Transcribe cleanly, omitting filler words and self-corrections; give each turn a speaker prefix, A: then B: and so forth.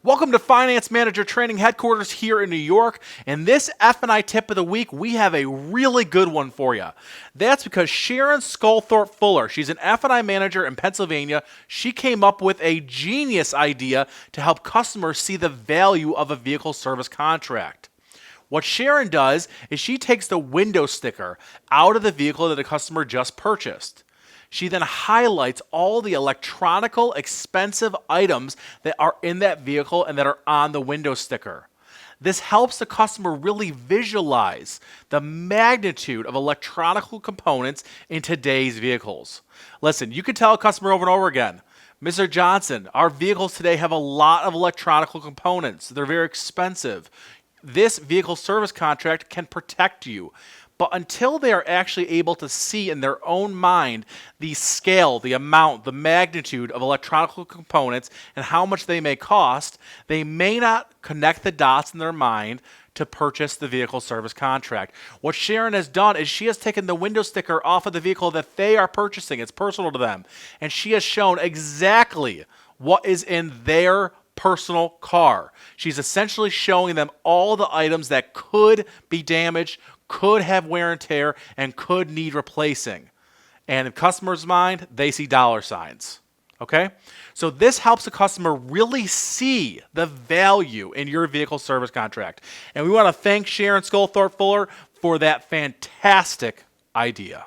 A: Welcome to Finance Manager Training Headquarters here in New York. And this F&I tip of the week, we have a really good one for you. That's because Sharon Sculthorpe Fuller, she's an F&I manager in Pennsylvania. She came up with a genius idea to help customers see the value of a vehicle service contract. What Sharon does is she takes the window sticker out of the vehicle that the customer just purchased. She then highlights all the electronical expensive items that are in that vehicle and that are on the window sticker. This helps the customer really visualize the magnitude of electronical components in today's vehicles. Listen, you can tell a customer over and over again, Mr. Johnson, our vehicles today have a lot of electronical components. They're very expensive. This vehicle service contract can protect you. But until they are actually able to see in their own mind the scale, the amount, the magnitude of electronic components and how much they may cost, they may not connect the dots in their mind to purchase the vehicle service contract. What Sharon has done is she has taken the window sticker off of the vehicle that they are purchasing. It's personal to them. And she has shown exactly what is in their personal car. She's essentially showing them all the items that could be damaged, could have wear and tear, and could need replacing. And in customers' mind, they see dollar signs. Okay? So this helps the customer really see the value in your vehicle service contract. And we want to thank Sharon Sculthorpe Fuller for that fantastic idea.